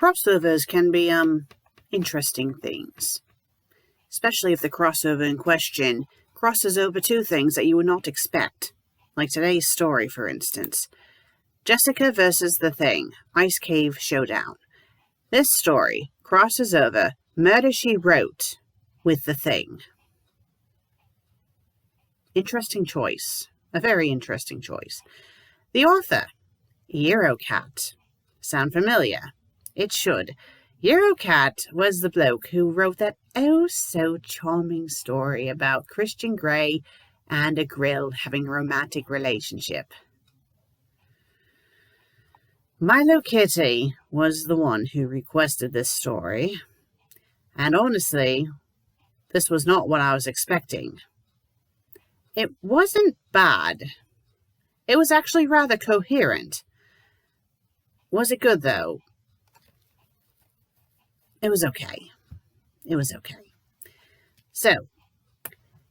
crossovers can be, interesting things. Especially if the crossover in question crosses over two things that you would not expect. Like today's story, for instance. Jessica versus the Thing, Ice Cave Showdown. This story crosses over Murder, She Wrote with the Thing. Interesting choice. A very interesting choice. The author, Eurocat. Sound familiar? It should. Eurocat was the bloke who wrote that oh-so-charming story about Christian Grey and a grill having a romantic relationship. Milo Kitty was the one who requested this story, and honestly, this was not what I was expecting. It wasn't bad. It was actually rather coherent. Was it good, though? It was okay. It was okay. So,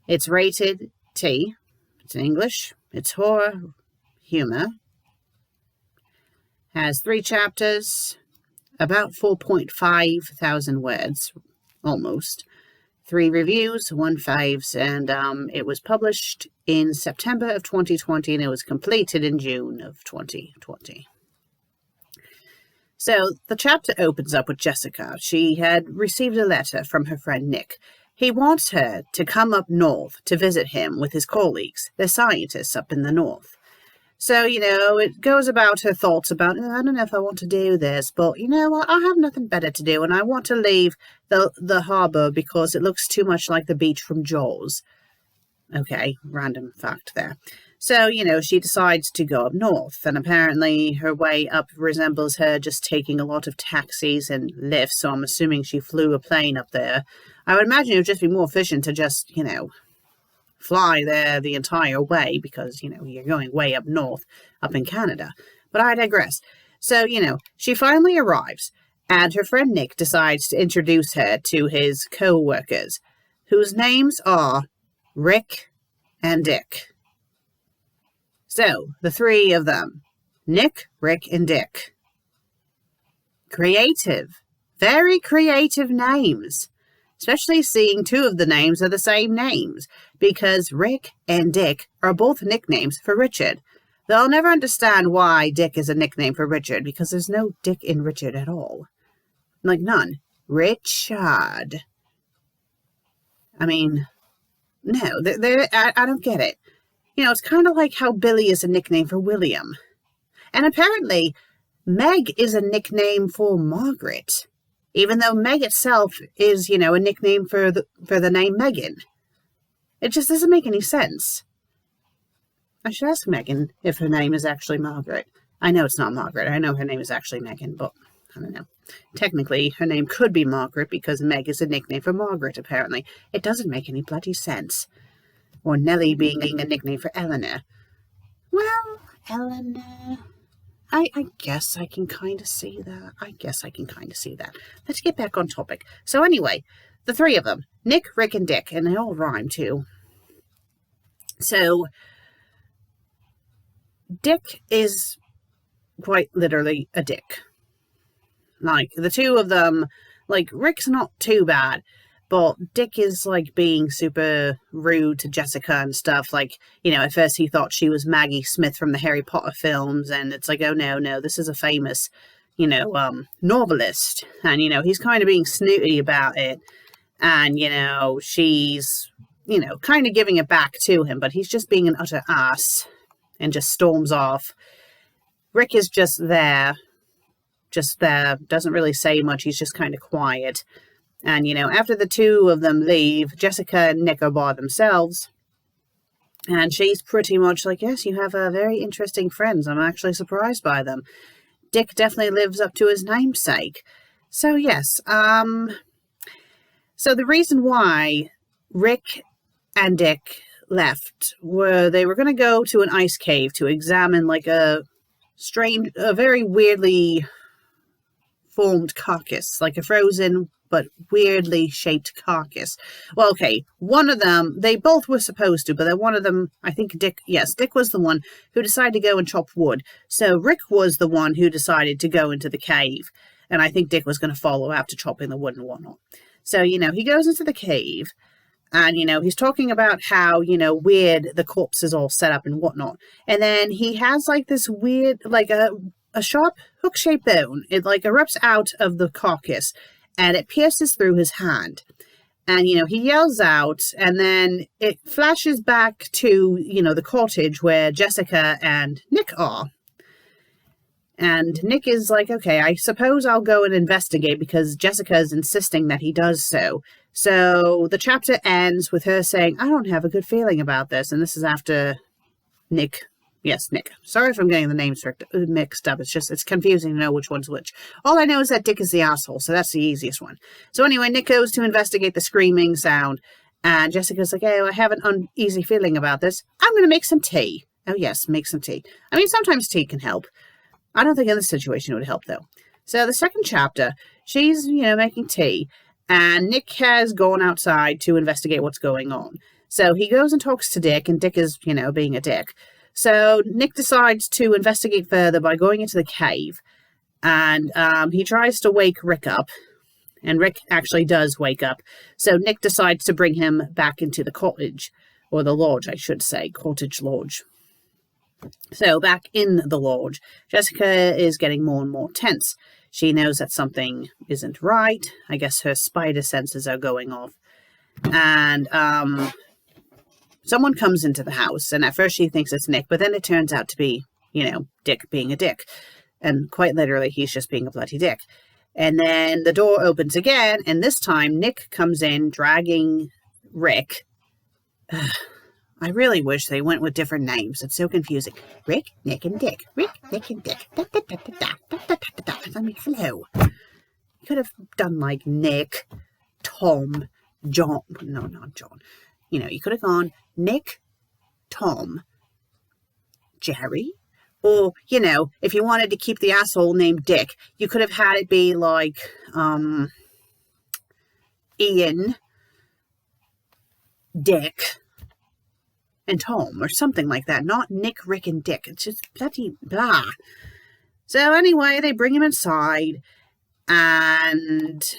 it's rated T. It's in English. It's horror, humor. Has 3 chapters, about 4.5 thousand words, almost. 3 reviews, 1 faves, and it was published in September of 2020, and it was completed in June of 2020. So, the chapter opens up with Jessica. She had received a letter from her friend Nick. He wants her to come up north to visit him with his colleagues, the scientists up in the north. So, it goes about her thoughts about, I don't know if I want to do this, but you know what, I have nothing better to do, and I want to leave the harbour because it looks too much like the beach from Jaws. Okay, random fact there. So, she decides to go up north, and apparently her way up resembles her just taking a lot of taxis and lifts, so I'm assuming she flew a plane up there. I would imagine it would just be more efficient to just, fly there the entire way because, you're going way up north, up in Canada. But I digress. So, she finally arrives, and her friend Nick decides to introduce her to his co-workers, whose names are Rick and Dick. So, the 3 of them, Nick, Rick, and Dick. Creative. Very creative names. Especially seeing 2 of the names are the same names, because Rick and Dick are both nicknames for Richard. They'll never understand why Dick is a nickname for Richard, because there's no Dick in Richard at all. Like, none. Richard. I mean, no, I don't get it. It's kind of like how Billy is a nickname for William. And apparently, Meg is a nickname for Margaret. Even though Meg itself is, a nickname for the name Megan. It just doesn't make any sense. I should ask Megan if her name is actually Margaret. I know it's not Margaret. I know her name is actually Megan, but I don't know. Technically, her name could be Margaret because Meg is a nickname for Margaret, apparently. It doesn't make any bloody sense. Or Nellie being a nickname for Eleanor. Well, Eleanor... I guess I can kind of see that. Let's get back on topic. So anyway, the 3 of them, Nick, Rick, and Dick, and they all rhyme too. So, Dick is quite literally a dick. Like, the 2 of them, Rick's not too bad, but Dick is, being super rude to Jessica and stuff. At first he thought she was Maggie Smith from the Harry Potter films, and it's like, oh, no, this is a famous, novelist. And, he's kind of being snooty about it. And, she's, kind of giving it back to him, but he's just being an utter ass and just storms off. Rick is just there, doesn't really say much. He's just kind of quiet. And, after the 2 of them leave, Jessica and Nick are by themselves. And she's pretty much like, yes, you have very interesting friends. I'm actually surprised by them. Dick definitely lives up to his namesake. So, yes. So the reason why Rick and Dick left were they were going to go to an ice cave to examine, a very weirdly formed carcass, like a frozen but weirdly shaped carcass. Well, okay, one of them, they both were supposed to, but then one of them, I think Dick was the one who decided to go and chop wood. So Rick was the one who decided to go into the cave. And I think Dick was going to follow after chopping the wood and whatnot. So, he goes into the cave and, he's talking about how, weird the corpse is all set up and whatnot. And then he has like this weird, like a sharp hook-shaped bone. It like erupts out of the carcass and it pierces through his hand. And, he yells out, and then it flashes back to, the cottage where Jessica and Nick are. And Nick is like, okay, I suppose I'll go and investigate because Jessica is insisting that he does so. So the chapter ends with her saying, I don't have a good feeling about this. And this is after Nick. Yes, Nick. Sorry if I'm getting the names mixed up. It's confusing to know which one's which. All I know is that Dick is the asshole, so that's the easiest one. So anyway, Nick goes to investigate the screaming sound, and Jessica's like, hey, I have an uneasy feeling about this. I'm going to make some tea. Oh, yes, make some tea. I mean, sometimes tea can help. I don't think in this situation it would help, though. So the second chapter, she's, making tea, and Nick has gone outside to investigate what's going on. So he goes and talks to Dick, and Dick is, being a dick. So Nick decides to investigate further by going into the cave, and he tries to wake Rick up, and Rick actually does wake up. So Nick decides to bring him back into the cottage, or the lodge, I should say, cottage lodge. So back in the lodge, Jessica is getting more and more tense. She knows that something isn't right. I guess her spider senses are going off. And someone comes into the house, and at first she thinks it's Nick, but then it turns out to be, Dick being a dick. And quite literally, he's just being a bloody dick. And then the door opens again, and this time Nick comes in, dragging Rick. I really wish they went with different names. It's so confusing. Rick, Nick, and Dick. Rick, Nick, and Dick. I mean, hello. You could have done like Nick, Tom, John. No, not John. You could have gone Nick, Tom, Jerry. Or, if you wanted to keep the asshole named Dick, you could have had it be like Ian, Dick, and Tom, or something like that. Not Nick, Rick, and Dick. It's just bloody blah. So anyway, they bring him inside, and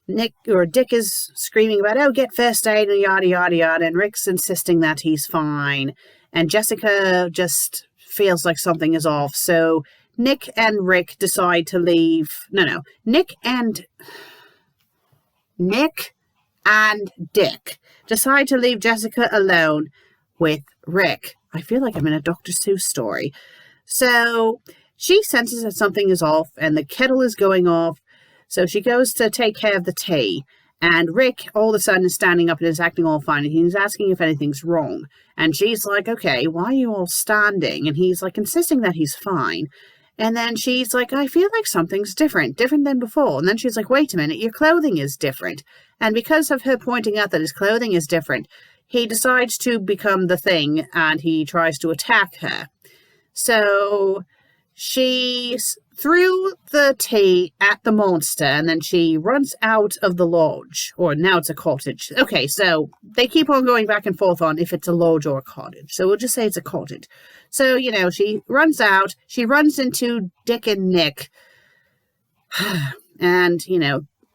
Dick is screaming about, oh, get first aid, and yada, yada, yada, and Rick's insisting that he's fine, and Jessica just feels like something is off, so Nick and Rick decide to leave, Nick and Dick decide to leave Jessica alone with Rick. I feel like I'm in a Dr. Seuss story. So she senses that something is off, and the kettle is going off. So she goes to take care of the tea, and Rick all of a sudden is standing up and is acting all fine, and he's asking if anything's wrong. And she's like, okay, why are you all standing? And he's like insisting that he's fine. And then she's like, I feel like something's different than before. And then she's like, wait a minute, your clothing is different. And because of her pointing out that his clothing is different, he decides to become the thing, and he tries to attack her. So she threw the tea at the monster, and then she runs out of the lodge. Or now it's a cottage. Okay, so they keep on going back and forth on if it's a lodge or a cottage. So we'll just say it's a cottage. So, she runs out. She runs into Dick and Nick. And,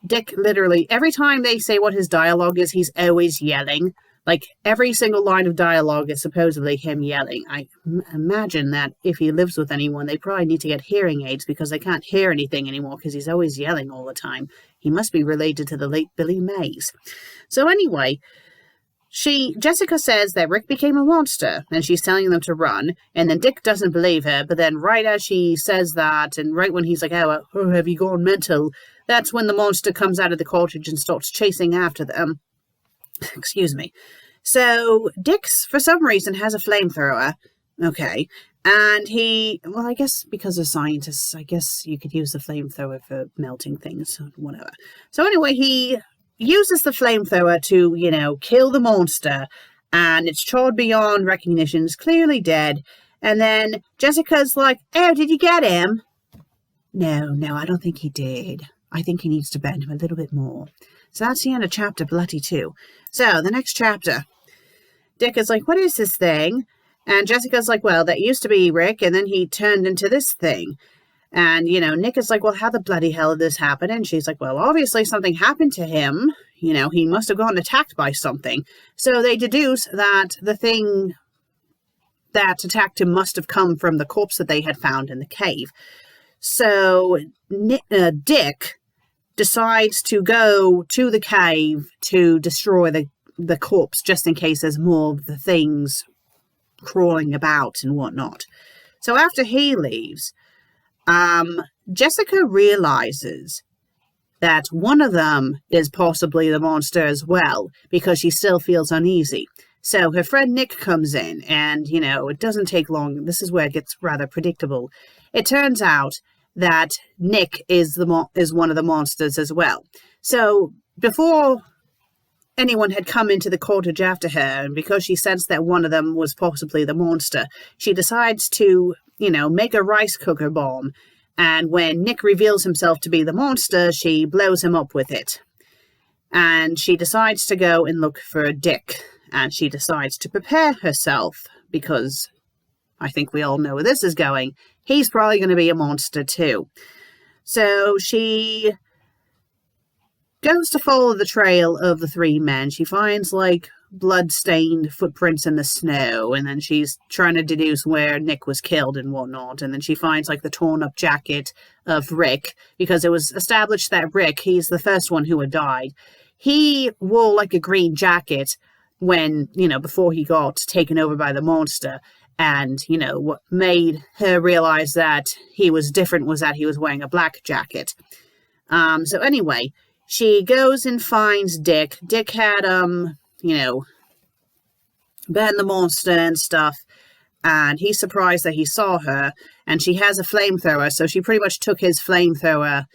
Dick literally, every time they say what his dialogue is, he's always yelling. Like, every single line of dialogue is supposedly him yelling. I imagine that if he lives with anyone, they probably need to get hearing aids because they can't hear anything anymore because he's always yelling all the time. He must be related to the late Billy Mays. So anyway, Jessica says that Rick became a monster, and she's telling them to run, and then Dick doesn't believe her, but then right as she says that, and right when he's like, oh, have you gone mental, that's when the monster comes out of the cottage and starts chasing after them. Excuse me. So Dick's, for some reason, has a flamethrower. Okay. And I guess because of scientists, I guess you could use the flamethrower for melting things, whatever. So anyway, he uses the flamethrower to, kill the monster, and it's charred beyond recognition. It's clearly dead. And then Jessica's like, oh, did you get him? No, I don't think he did. I think he needs to bend him a little bit more. So that's the end of chapter bloody 2. So the next chapter, Dick is like, what is this thing? And Jessica's like, well, that used to be Rick, and then he turned into this thing. And, Nick is like, well, how the bloody hell did this happen? And she's like, well, obviously something happened to him. He must have gotten attacked by something. So they deduce that the thing that attacked him must have come from the corpse that they had found in the cave. So Dick decides to go to the cave to destroy the corpse, just in case there's more of the things crawling about and whatnot. So after he leaves, Jessica realizes that one of them is possibly the monster as well, because she still feels uneasy. So her friend Nick comes in, and, it doesn't take long. This is where it gets rather predictable. It turns out that Nick is one of the monsters as well. So before anyone had come into the cottage after her, and because she sensed that one of them was possibly the monster, she decides to, make a rice cooker bomb. And when Nick reveals himself to be the monster, she blows him up with it. And she decides to go and look for Dick. And she decides to prepare herself, because I think we all know where this is going. He's probably going to be a monster too. So she goes to follow the trail of the three men. She finds, blood-stained footprints in the snow, and then she's trying to deduce where Nick was killed and whatnot. And then she finds, the torn-up jacket of Rick, because it was established that Rick, he's the first one who had died. He wore, a green jacket when, before he got taken over by the monster. And, what made her realize that he was different was that he was wearing a black jacket. So anyway, she goes and finds Dick. Dick had, been the monster and stuff. And he's surprised that he saw her. And she has a flamethrower, so she pretty much took his flamethrower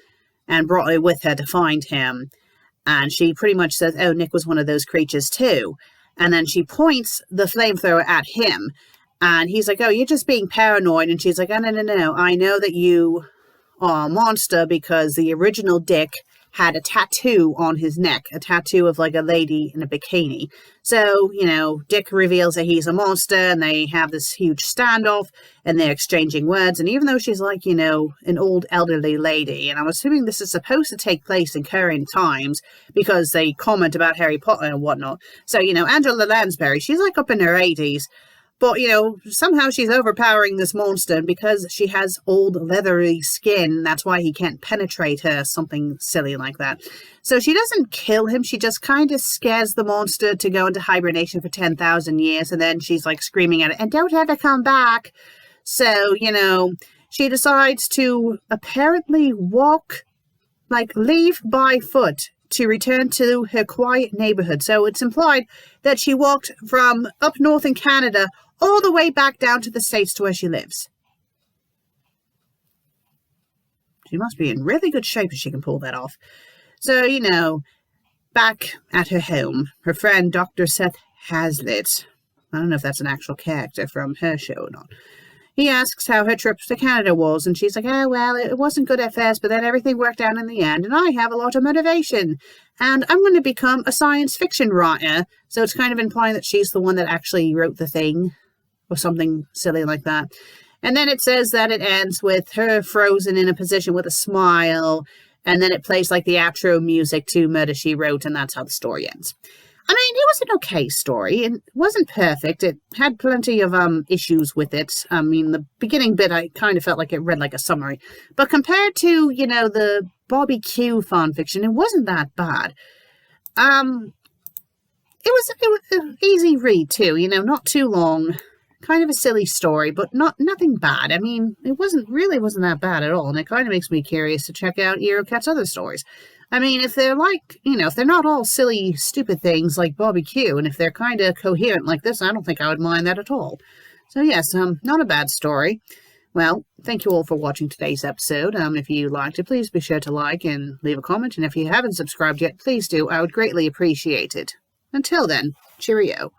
and brought it with her to find him. And she pretty much says, oh, Nick was one of those creatures too. And then she points the flamethrower at him. And he's like, oh, you're just being paranoid. And she's like, oh, no. I know that you are a monster because the original Dick had a tattoo on his neck, a tattoo of a lady in a bikini. So, Dick reveals that he's a monster, and they have this huge standoff, and they're exchanging words. And even though she's an old elderly lady, and I'm assuming this is supposed to take place in current times because they comment about Harry Potter and whatnot. So, Angela Lansbury, she's up in her 80s. But, somehow she's overpowering this monster, and because she has old leathery skin, that's why he can't penetrate her, something silly like that. So she doesn't kill him, she just kind of scares the monster to go into hibernation for 10,000 years, and then she's screaming at it, and don't ever come back. So, she decides to apparently leave by foot to return to her quiet neighborhood. So it's implied that she walked from up north in Canada all the way back down to the States to where she lives. She must be in really good shape if she can pull that off. So, back at her home, her friend Dr. Seth Hazlitt, I don't know if that's an actual character from her show or not, he asks how her trip to Canada was, and she's like, oh, well, it wasn't good at first, but then everything worked out in the end, and I have a lot of motivation, and I'm going to become a science fiction writer. So it's kind of implying that she's the one that actually wrote the thing, or something silly like that. And then it says that it ends with her frozen in a position with a smile, and then it plays the outro music to Murder, She Wrote, and that's how the story ends. I mean, it was an okay story. It wasn't perfect. It had plenty of issues with it. I mean, the beginning bit, I kind of felt like it read like a summary. But compared to, the Bobby Q fan fiction, it wasn't that bad. It was an easy read, too. Not too long. Kind of a silly story, but nothing bad. I mean, it wasn't that bad at all. And it kind of makes me curious to check out Eurocat's other stories. I mean, if they're if they're not all silly, stupid things like Bobby Q, and if they're kind of coherent like this, I don't think I would mind that at all. So yes, not a bad story. Well, thank you all for watching today's episode. If you liked it, please be sure to like and leave a comment. And if you haven't subscribed yet, please do. I would greatly appreciate it. Until then, cheerio.